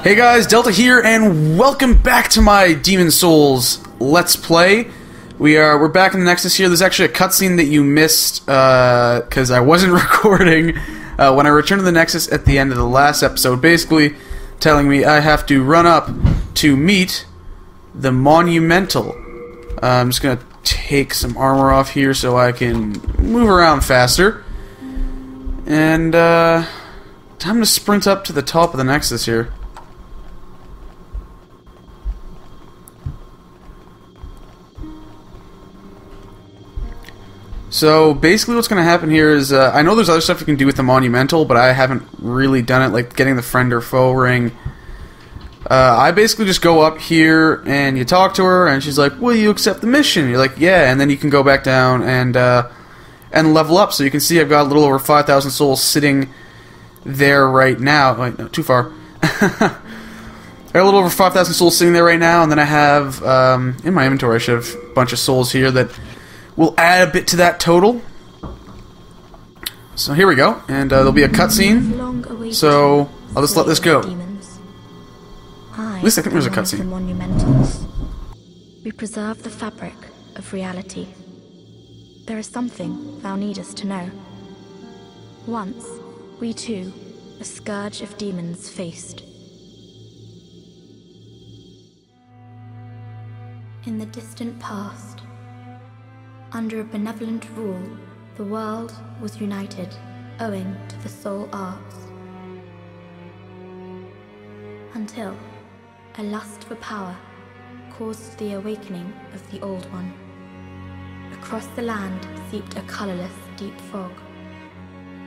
Hey guys, Delta here, and welcome back to my Demon Souls Let's Play. We're back in the Nexus here. There's actually a cutscene that you missed because I wasn't recording when I returned to the Nexus at the end of the last episode, basically telling me I have to run up to meet the Monumental. I'm just gonna take some armor off here so I can move around faster. And time to sprint up to the top of the Nexus here. So basically what's going to happen here is, I know there's other stuff you can do with the Monumental, but I haven't really done it, like getting the friend or foe ring. I basically just go up here and you talk to her and she's like, will you accept the mission? You're like, yeah, and then you can go back down and level up. So you can see I've got a little over 5,000 souls sitting there right now. Wait, no, too far. I got a little over 5,000 souls sitting there right now, and then I have, in my inventory I should have a bunch of souls here that we'll add a bit to that total. So here we go, and there'll be a cutscene. So I'll just let this go. At least I think there's a cutscene. Monumentals. We preserve the fabric of reality. There is something thou needest to know. Once, we too, a scourge of demons faced. In the distant past, under a benevolent rule, the world was united, owing to the soul arts. Until a lust for power caused the awakening of the Old One. Across the land seeped a colorless, deep fog,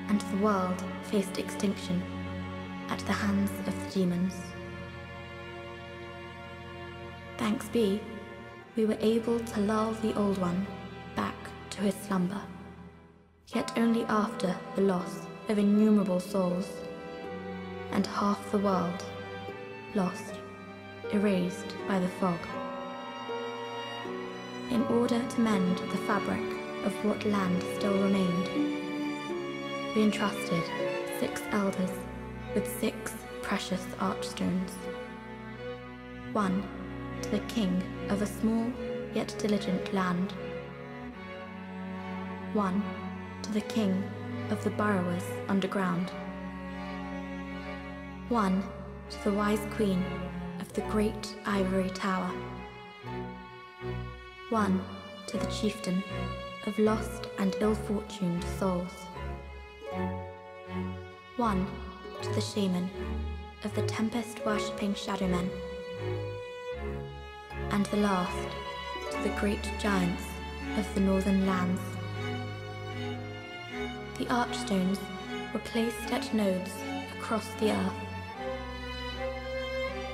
and the world faced extinction at the hands of the demons. Thanks be, we were able to lull the Old One back to his slumber, yet only after the loss of innumerable souls, and half the world lost, erased by the fog. In order to mend the fabric of what land still remained, we entrusted 6 elders with 6 precious archstones. 1 to the king of a small yet diligent land. 1 to the king of the burrowers underground. 1 to the wise queen of the great ivory tower. 1 to the chieftain of lost and ill-fortuned souls. 1 to the shaman of the tempest-worshipping shadowmen. And the last to the great giants of the northern lands. The archstones were placed at nodes across the earth.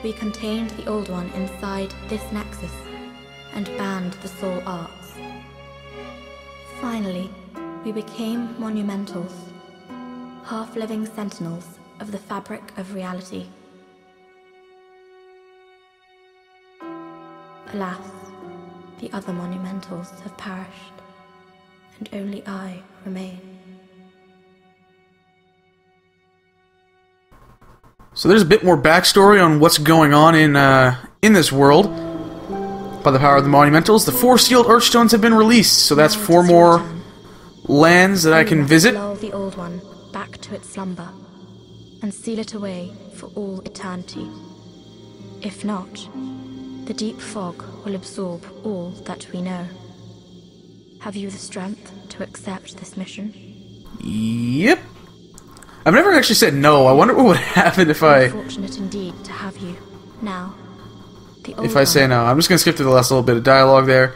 We contained the Old One inside this nexus and banned the soul arts. Finally, we became monumentals, half-living sentinels of the fabric of reality. Alas, the other monumentals have perished, and only I remain. So there's a bit more backstory on what's going on in this world. By the power of the Monumentals, the 4 sealed Archstones have been released, so that's 4 more lands that I can visit. Lull the Old One back to its slumber, and seal it away for all eternity. If not, the deep fog will absorb all that we know. Have you the strength to accept this mission? Yep. I've never actually said no. I wonder what would happen if I... Fortunate indeed to have you. Now, the Old if I say no. I'm just going to skip through the last little bit of dialogue there.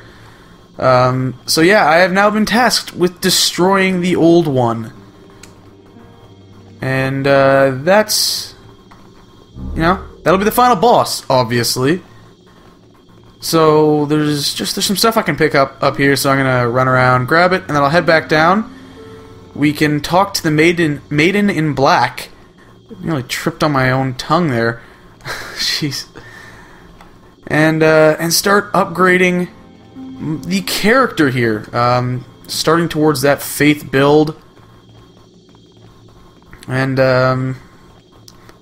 So yeah, I have now been tasked with destroying the Old One. And that's... you know, that'll be the final boss, obviously. So there's some stuff I can pick up here, so I'm going to run around, grab it, and then I'll head back down. We can talk to the maiden in black. I nearly tripped on my own tongue there. Jeez. And start upgrading the character here. Starting towards that faith build. And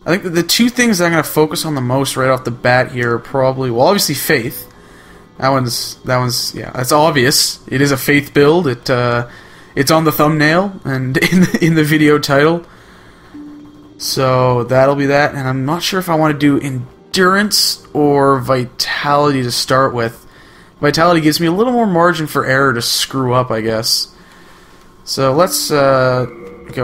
I think that the two things that I'm going to focus on the most right off the bat here are probably, well, obviously Faith. That one's, yeah, that's obvious. It is a Faith build. It's on the thumbnail and in the video title. So that'll be that, and I'm not sure if I want to do Endurance or Vitality to start with. Vitality gives me a little more margin for error to screw up, I guess. So let's go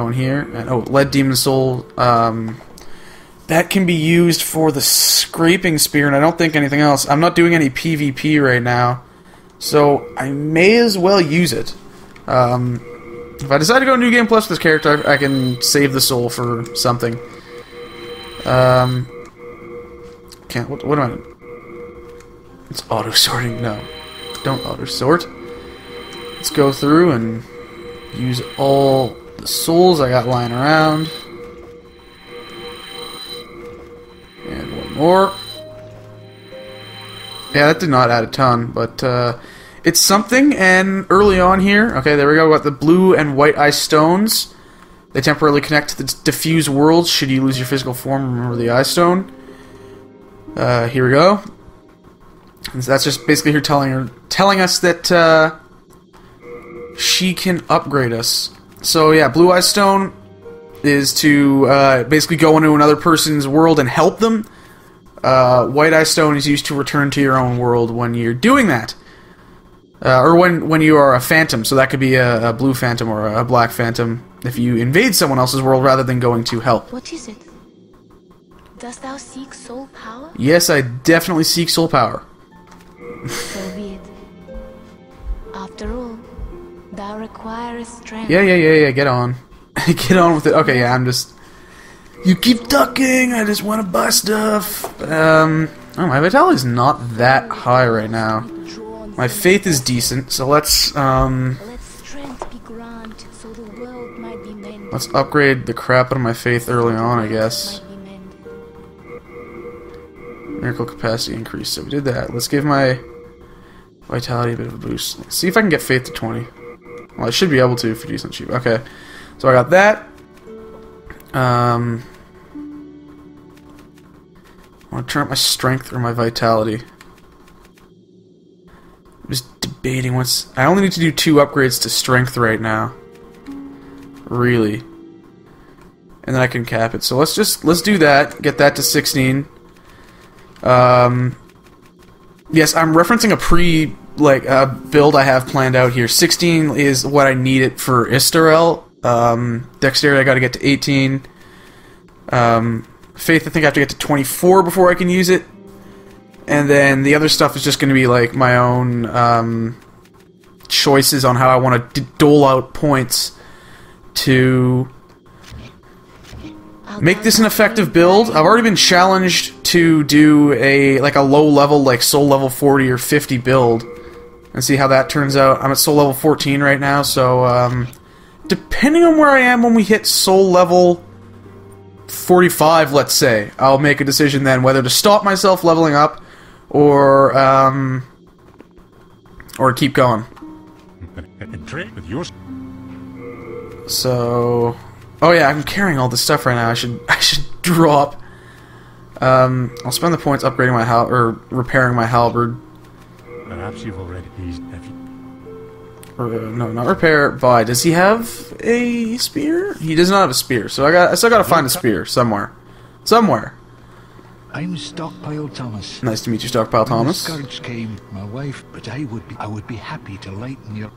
in here, and oh, Lead Demon Soul. That can be used for the Scraping Spear, and I don't think anything else. I'm not doing any PvP right now, so I may as well use it. If I decide to go New Game Plus with this character, I can save the soul for something. Can't. What am I? It's auto sorting. No, don't auto sort. Let's go through and use all the souls I got lying around. And one more. Yeah, that did not add a ton, but it's something. And early on here, okay, there we go. We got the blue and white ice stones. They temporarily connect to the diffuse worlds should you lose your physical form. Remember the ice stone. Here we go. And so that's just basically her telling us that she can upgrade us. So yeah, blue ice stone is to basically go into another person's world and help them. White ice stone is used to return to your own world when you're doing that. Or when you are a phantom, so that could be a blue phantom or a black phantom if you invade someone else's world rather than going to help. What is it? Dost thou seek soul power? Yes, I definitely seek soul power. So be it. After all, thou requirest strength. Yeah, get on. Get on with it. Okay, yeah, I'm just... You keep ducking, I just want to buy stuff. Oh, my vitality's not that high right now. My faith is decent, so let's upgrade the crap out of my faith early on, I guess. Miracle capacity increase, so we did that. Let's give my vitality a bit of a boost. Let's see if I can get faith to 20. Well, I should be able to for decent cheap. Okay, so I got that. I want to turn up my strength or my vitality. I'm just debating what's... I only need to do 2 upgrades to strength right now. Really. And then I can cap it. So let's do that. Get that to 16. Yes, I'm referencing a build I have planned out here. 16 is what I need it for Istarel. Dexterity I gotta get to 18. Faith I think I have to get to 24 before I can use it. And then the other stuff is just going to be like my own choices on how I want to dole out points to make this an effective build. I've already been challenged to do a low level, like soul level 40 or 50 build, and see how that turns out. I'm at soul level 14 right now, so depending on where I am when we hit soul level 45, let's say, I'll make a decision then whether to stop myself leveling up or keep going. So, oh yeah, I'm carrying all this stuff right now. I should drop. I'll spend the points upgrading my repairing my halberd. Perhaps you've already used. No, not repair. Buy. Does he have a spear? He does not have a spear. So I still gotta find a spear somewhere. I'm Stockpile Thomas. Nice to meet you, Stockpile Thomas. When the scourge came, my wife, but I would be happy to lighten your...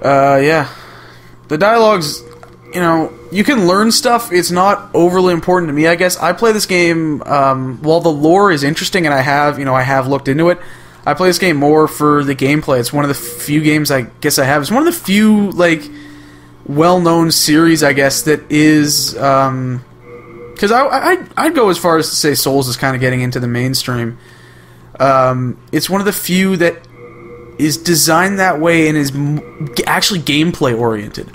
Yeah. The dialogues, you know, you can learn stuff. It's not overly important to me, I guess. I play this game, while the lore is interesting and I have looked into it, I play this game more for the gameplay. It's one of the few games I guess I have. It's one of the few, well-known series, I guess, that is, because I'd go as far as to say Souls is kind of getting into the mainstream. It's one of the few that is designed that way and is actually gameplay oriented.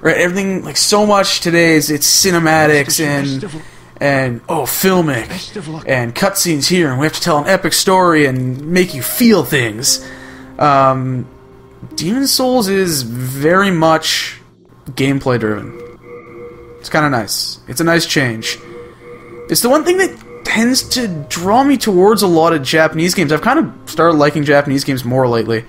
Right? Everything, so much today is it's cinematics and filmic and cutscenes here, and we have to tell an epic story and make you feel things. Demon's Souls is very much gameplay driven. It's kind of nice. It's a nice change. It's the one thing that tends to draw me towards a lot of Japanese games. I've kind of started liking Japanese games more lately.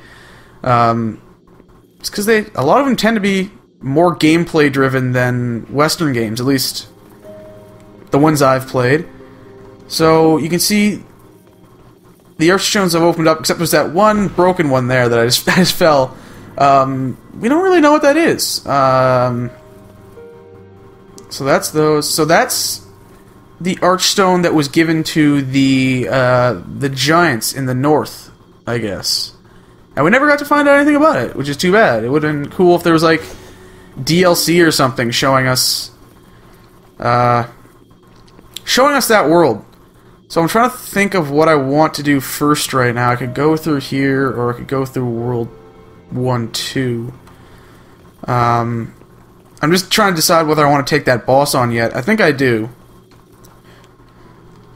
It's because a lot of them tend to be more gameplay driven than Western games, at least the ones I've played. So you can see the Archstones have opened up, except there's that one broken one there that I just fell. We don't really know what that is. So that's those. So that's the Archstone that was given to the giants in the north, I guess. And we never got to find out anything about it, which is too bad. It would have been cool if there was like DLC or something showing us that world. So I'm trying to think of what I want to do first right now. I could go through here, or I could go through World 1, 2. I'm just trying to decide whether I want to take that boss on yet. I think I do.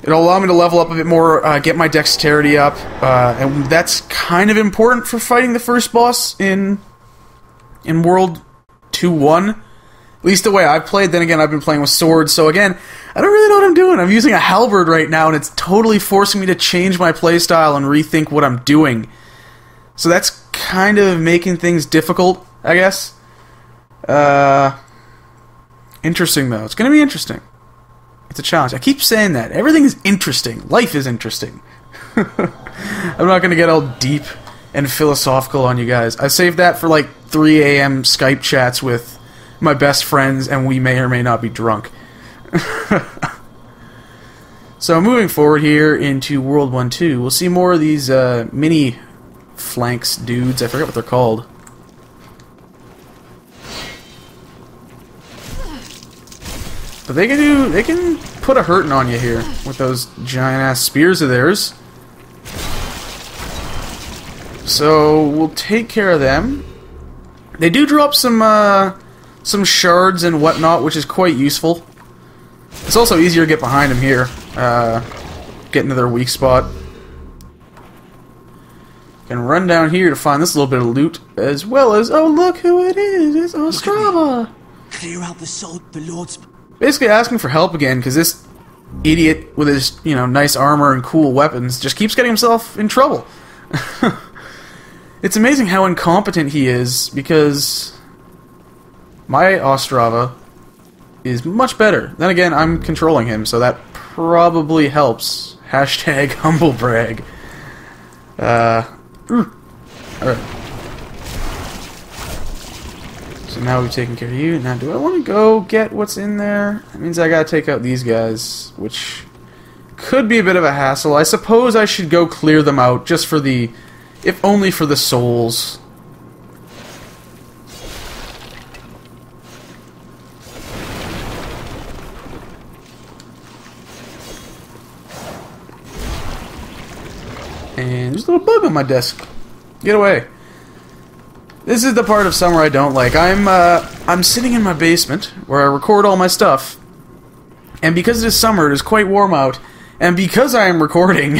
It'll allow me to level up a bit more, get my dexterity up, and that's kind of important for fighting the first boss in World 2-1. At least the way I've played. Then again, I've been playing with swords, so again, I don't really know what I'm doing. I'm using a halberd right now, and it's totally forcing me to change my playstyle and rethink what I'm doing. So that's kind of making things difficult, I guess. Interesting, though. It's going to be interesting. It's a challenge. I keep saying that. Everything is interesting. Life is interesting. I'm not going to get all deep and philosophical on you guys. I saved that for like 3 a.m. Skype chats with my best friends, and we may or may not be drunk. So moving forward here into World 1-2, we'll see more of these mini Phalanx dudes. I forget what they're called. But they can put a hurting on you here with those giant ass spears of theirs. So we'll take care of them. They do drop some shards and whatnot, which is quite useful. It's also easier to get behind them here, get into their weak spot. Can run down here to find this little bit of loot, as well as, oh look who it is! It's Ostrava. Clear out the Lord's. Basically asking for help again, because this idiot with his, nice armor and cool weapons just keeps getting himself in trouble. It's amazing how incompetent he is, because my Ostrava is much better. Then again, I'm controlling him, so that probably helps. Hashtag humble brag. Alright. So now we've taken care of you. Now, do I want to go get what's in there? That means I gotta take out these guys, which could be a bit of a hassle. I suppose I should go clear them out, just for the... if only for the souls. And there's a little bug on my desk. Get away. This is the part of summer I don't like. I'm sitting in my basement where I record all my stuff, and because it is summer, it is quite warm out, and because I am recording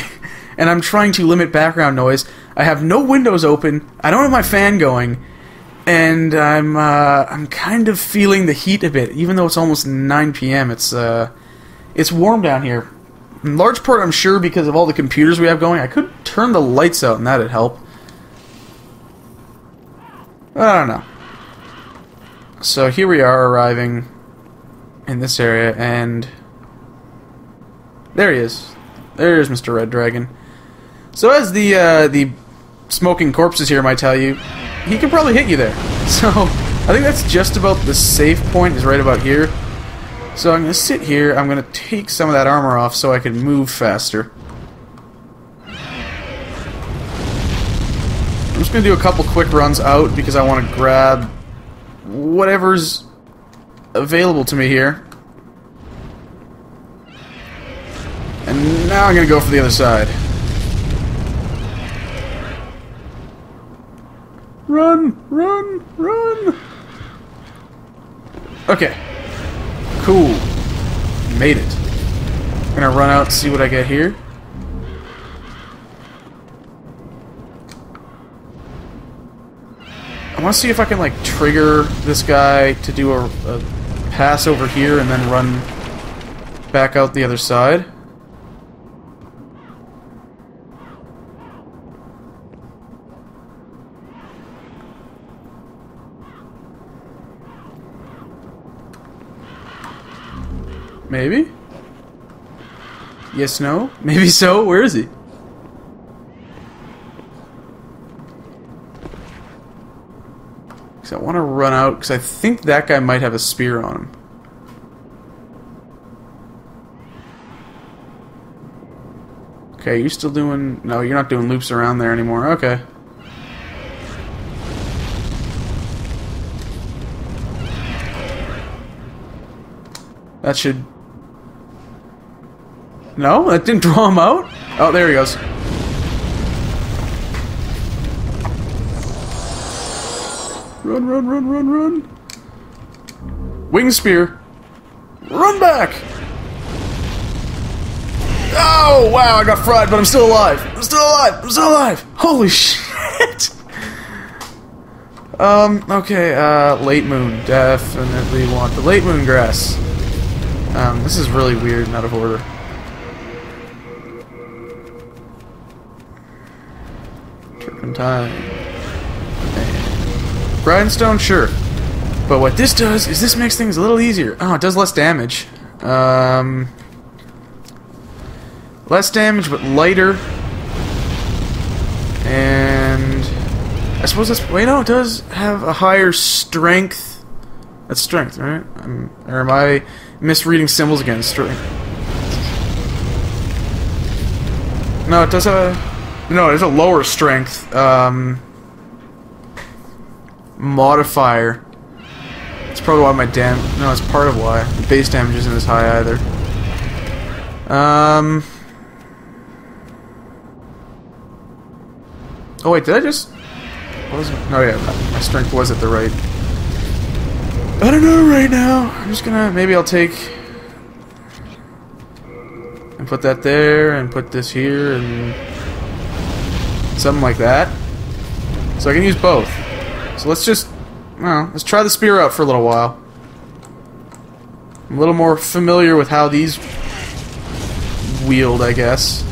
and I'm trying to limit background noise, I have no windows open, I don't have my fan going, and I'm kind of feeling the heat a bit, even though it's almost 9 p.m. It's warm down here. In large part, I'm sure, because of all the computers we have going. I could turn the lights out and that'd help. I don't know. So here we are arriving in this area, and there he is. There's Mr. Red Dragon. So as the smoking corpses here might tell you, he can probably hit you there. So I think that's just about the safe point, is right about here. So I'm going to sit here, I'm going to take some of that armor off so I can move faster. I'm just going to do a couple quick runs out because I want to grab whatever's available to me here. And now I'm going to go for the other side. Run! Run! Run! Okay. Cool. Made it. I'm gonna run out and see what I get here. I want to see if I can, like, trigger this guy to do a pass over here and then run back out the other side. Maybe? Yes, no? Maybe so? Where is he? Because I want to run out, because I think that guy might have a spear on him. Okay, you still doing... No, you're not doing loops around there anymore. Okay. That should... No? That didn't draw him out? Oh, there he goes. Run, run, run, run, run. Wing spear. Run back! Oh, wow, I got fried, but I'm still alive. I'm still alive. I'm still alive. Holy shit. Okay, late moon. Definitely want the late moon grass. This is really weird and out of order. Turpentine. And grindstone, sure. But what this does is this makes things a little easier. Oh, it does less damage. Less damage, but lighter. And I suppose that's... Wait, no, it does have a higher strength. That's strength, right? Or am I misreading symbols again? Strength. No, it does have a... No, it's a lower strength modifier. That's probably why my no, it's part of why the base damage isn't as high either. Oh wait, did I just... Oh yeah, my strength was at the right... I don't know right now. I'm just gonna... Maybe I'll take... And put that there, and put this here, and... Something like that. So I can use both. So let's just... Well, let's try the spear out for a little while. I'm a little more familiar with how these wield, I guess.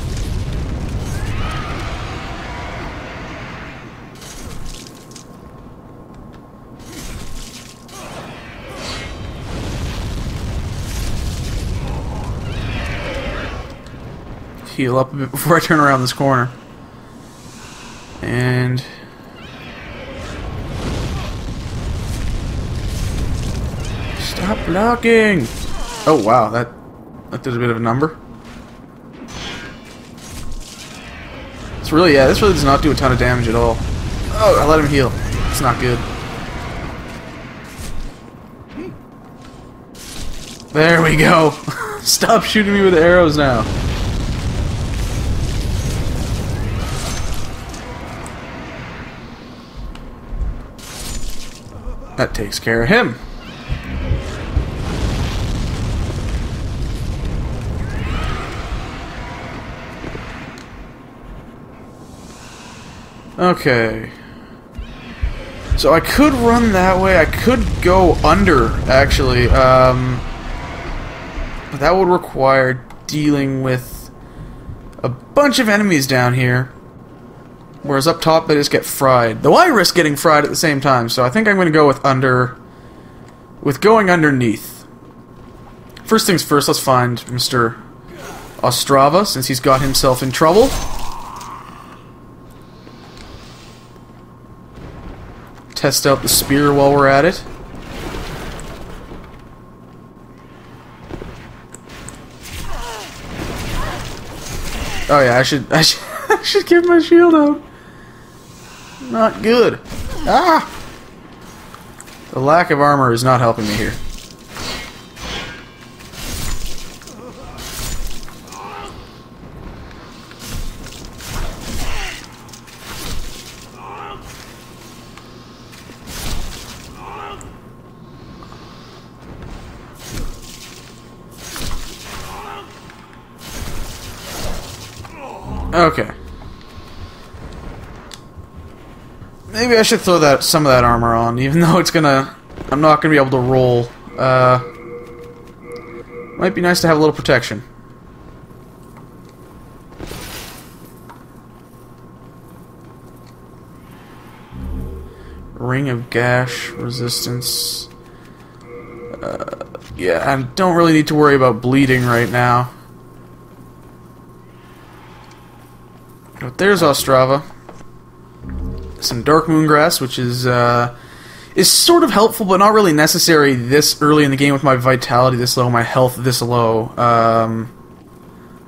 Heal up a bit before I turn around this corner. And... Stop blocking! Oh wow, that did a bit of a number. It's really, yeah, this really does not do a ton of damage at all. Oh, I let him heal. It's not good. There we go! Stop shooting me with arrows now. That takes care of him. Okay. So I could run that way. I could go under, actually. But that would require dealing with a bunch of enemies down here. Whereas up top, they just get fried. Though I risk getting fried at the same time, so I think I'm going to go with under... With going underneath. First things first, let's find Mr. Ostrava, since he's got himself in trouble. Test out the spear while we're at it. Oh yeah, I should give my shield out. Not good. Ah! The lack of armor is not helping me here. Okay. Maybe I should throw some of that armor on, even though it's gonna... I'm not gonna be able to roll. Might be nice to have a little protection. Ring of Gash resistance. Yeah, I don't really need to worry about bleeding right now. But there's Ostrava. Some Dark Moon Grass, which is sort of helpful, but not really necessary this early in the game with my vitality this low, my health this low.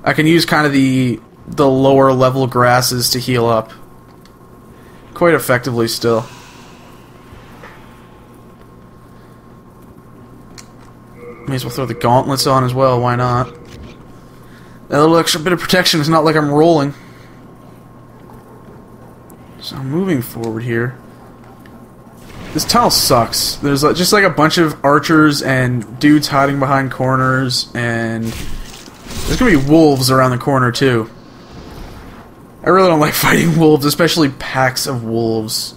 I can use kind of the lower level grasses to heal up quite effectively still. May as well throw the gauntlets on as well, why not? That little extra bit of protection is not like I'm rolling. So I'm moving forward here. This tunnel sucks. There's just like a bunch of archers and dudes hiding behind corners, and there's gonna be wolves around the corner too. I really don't like fighting wolves, especially packs of wolves.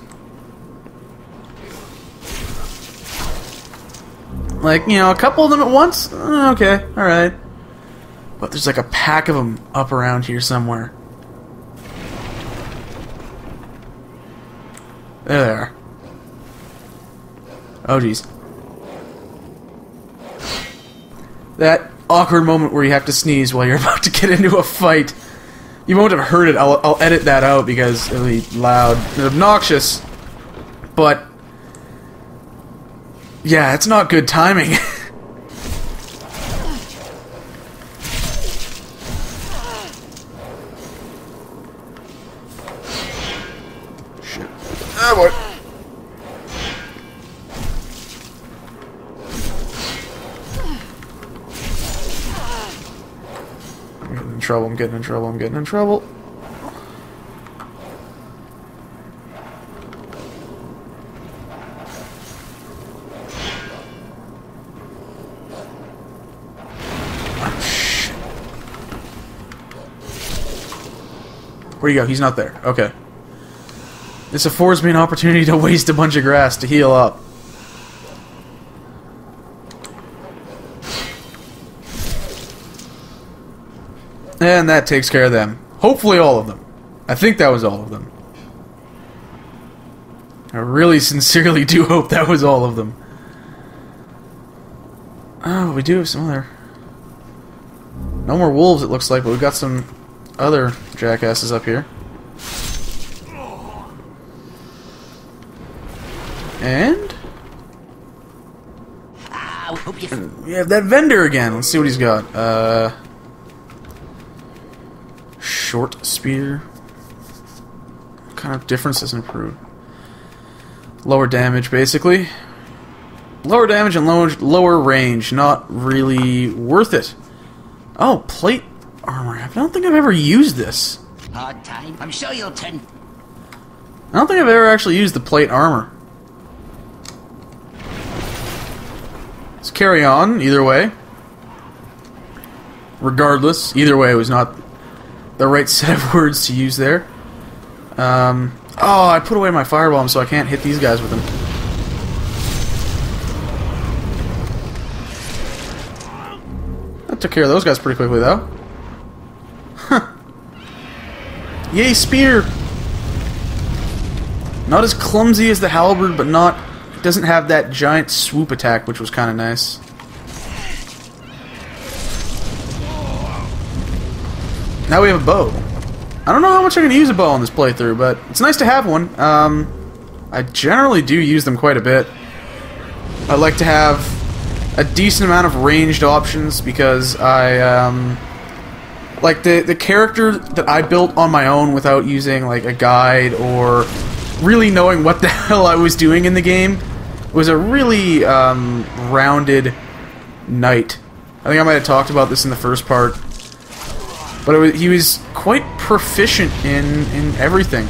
Like, you know, a couple of them at once? Okay, alright. But there's like a pack of them up around here somewhere. There they are. Oh, jeez. That awkward moment where you have to sneeze while you're about to get into a fight. You won't have heard it. I'll edit that out because it'll be loud and obnoxious. But yeah, it's not good timing. Shit. Oh boy. I'm getting in trouble, I'm getting in trouble, I'm getting in trouble. Where'd he go? He's not there. Okay. This affords me an opportunity to waste a bunch of grass to heal up. And that takes care of them. Hopefully all of them. I think that was all of them. I really sincerely do hope that was all of them. Oh, we do have some other... No more wolves, it looks like, but we've got some other jackasses up here. And we have that vendor again. Let's see what he's got. Short spear. What kind of difference does it improve? Lower damage, basically. Lower damage and lower range. Not really worth it. Oh, plate armor. I don't think I've ever used this. Hard time. I'm sure you'll turn. I don't think I've ever actually used the plate armor. Let's carry on, either way. Regardless, either way, it was not the right set of words to use there. Oh, I put away my firebomb so I can't hit these guys with them. That took care of those guys pretty quickly, though. Huh. Yay, spear! Not as clumsy as the halberd, but not... It doesn't have that giant swoop attack, which was kind of nice. Now we have a bow. I don't know how much I can use a bow on this playthrough, but it's nice to have one. I generally do use them quite a bit. I like to have a decent amount of ranged options because I, like the character that I built on my own without using like a guide or really knowing what the hell I was doing in the game was a really rounded knight. I think I might have talked about this in the first part, but he was quite proficient in everything.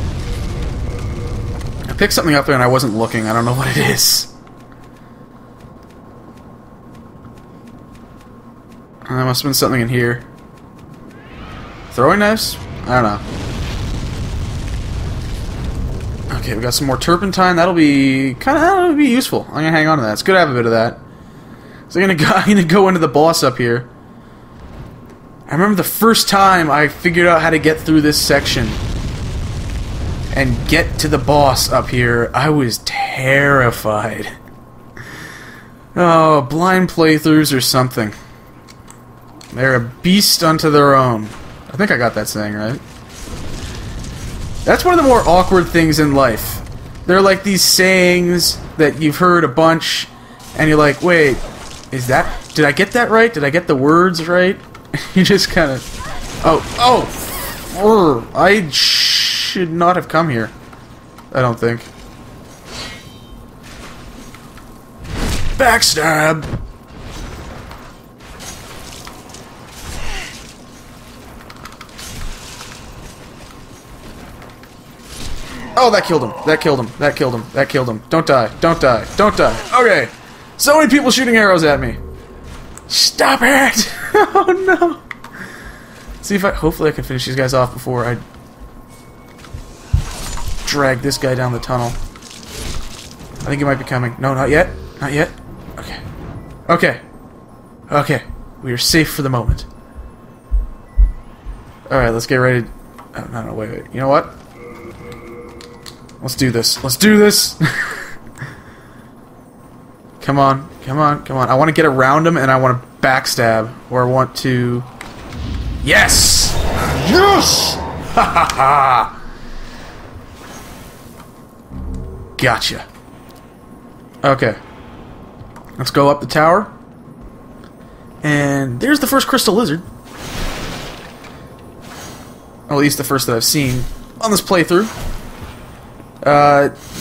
I picked something up there and I wasn't looking. I don't know what it is. There must have been something in here. Throwing knives? I don't know. Okay, we got some more turpentine. That'll be useful. I'm gonna hang on to that. It's good to have a bit of that. So I'm gonna go into the boss up here. I remember the first time I figured out how to get through this section and get to the boss up here, I was terrified. Oh, blind playthroughs or something. They're a beast unto their own. I think I got that saying right. That's one of the more awkward things in life. They're like these sayings that you've heard a bunch, and you're like, wait, is that... Did I get that right? Did I get the words right? You just kind of... Oh! I should not have come here. I don't think. Backstab! Oh, that killed him. That killed him. That killed him. That killed him. Don't die. Don't die. Don't die. Okay. So many people shooting arrows at me. Stop it! Oh no! See if I... Hopefully I can finish these guys off before I drag this guy down the tunnel. I think he might be coming. No, not yet. Not yet. Okay. Okay. Okay. We are safe for the moment. Alright, let's get ready. Oh, no, wait. You know what? Let's do this. Let's do this! Come on. Come on. Come on. I want to get around him and I want to backstab. Or I want to... Yes! Yes! Ha ha ha! Gotcha. Okay. Let's go up the tower. And there's the first crystal lizard. Or at least the first that I've seen on this playthrough.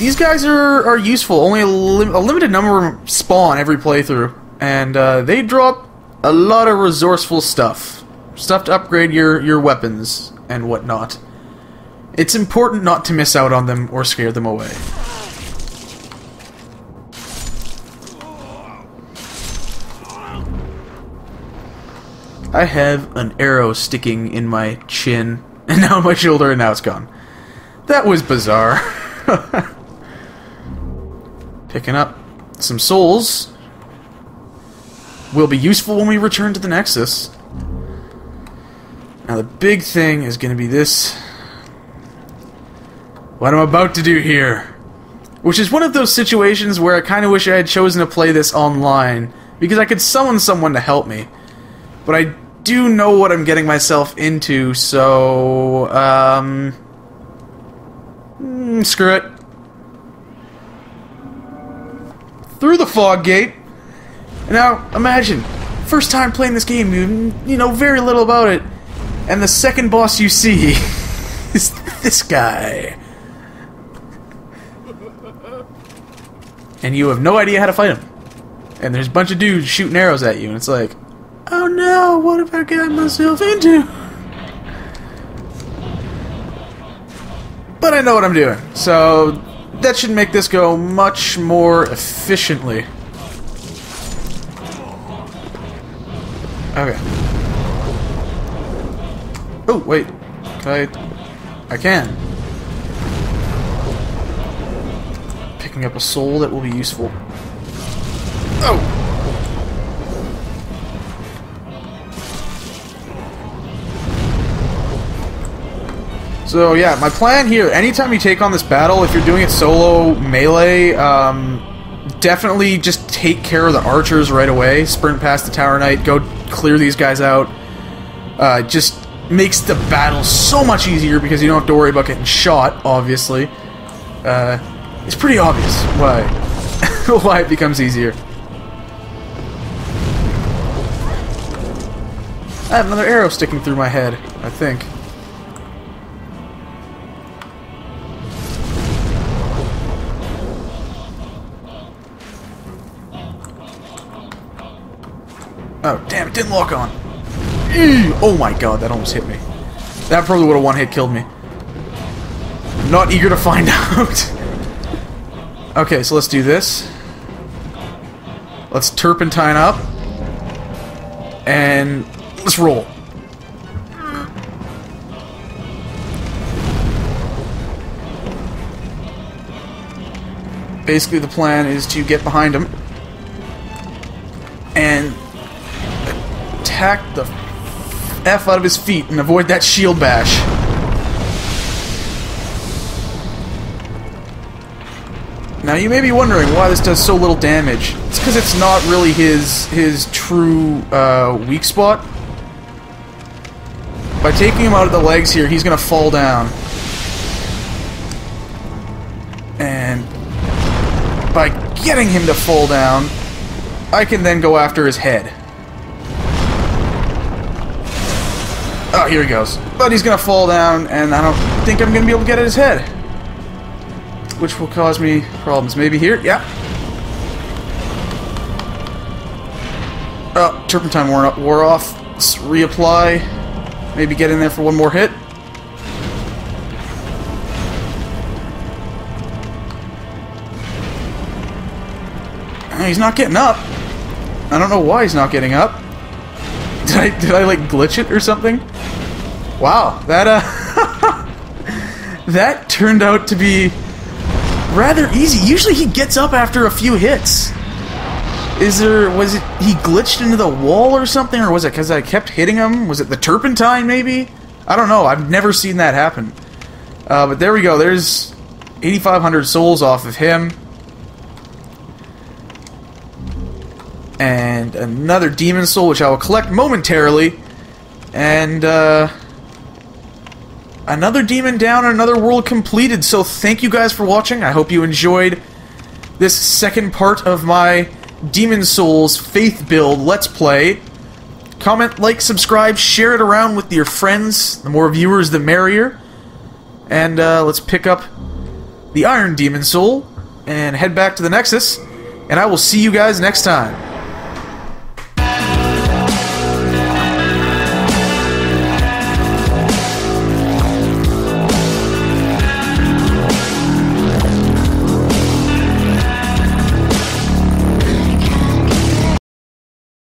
These guys are useful. Only a limited number spawn every playthrough. And they drop a lot of resourceful stuff. Stuff to upgrade your weapons and whatnot. It's important not to miss out on them or scare them away. I have an arrow sticking in my chin, and now my shoulder, and now it's gone. That was bizarre. Picking up some souls will be useful when we return to the Nexus. Now the big thing is going to be this. What I'm about to do here. Which is one of those situations where I kind of wish I had chosen to play this online, because I could summon someone to help me. But I do know what I'm getting myself into, so... screw it. Through the fog gate. Now, imagine, first time playing this game, you know very little about it, and the second boss you see is this guy. And you have no idea how to fight him. And there's a bunch of dudes shooting arrows at you, and it's like, oh no, what have I got myself into? But I know what I'm doing, so that should make this go much more efficiently. Okay. Oh, wait. Can I can. Picking up a soul that will be useful. Oh! So yeah, my plan here, anytime you take on this battle, if you're doing it solo melee, definitely just take care of the archers right away. Sprint past the Tower Knight, go clear these guys out. Just makes the battle so much easier because you don't have to worry about getting shot, obviously. It's pretty obvious why, why it becomes easier. I have another arrow sticking through my head, I think. Oh, damn, it didn't lock on. Oh my god, that almost hit me. That probably would have one-hit killed me. I'm not eager to find out. Okay, so let's do this. Let's turpentine up. And let's roll. Basically, the plan is to get behind him and attack the F out of his feet and avoid that shield bash. Now you may be wondering why this does so little damage. It's because it's not really his true weak spot. By taking him out of the legs here, he's gonna fall down. And by getting him to fall down, I can then go after his head. Oh, here he goes. But he's gonna fall down, and I don't think I'm gonna be able to get at his head. Which will cause me problems. Maybe here? Yeah. Oh, turpentine wore off. Let's reapply. Maybe get in there for one more hit. He's not getting up. I don't know why he's not getting up. Did I like glitch it or something? Wow, that that turned out to be rather easy. Usually he gets up after a few hits. Was it he glitched into the wall or something, or was it because I kept hitting him? Was it the turpentine maybe? I don't know. I've never seen that happen. But there we go. There's 8,500 souls off of him. And another demon soul, which I will collect momentarily. And another demon down and another world completed. So thank you guys for watching. I hope you enjoyed this second part of my Demon Souls Faith build Let's Play. Comment, like, subscribe, share it around with your friends. The more viewers, the merrier. And let's pick up the Iron Demon Soul and head back to the Nexus. And I will see you guys next time.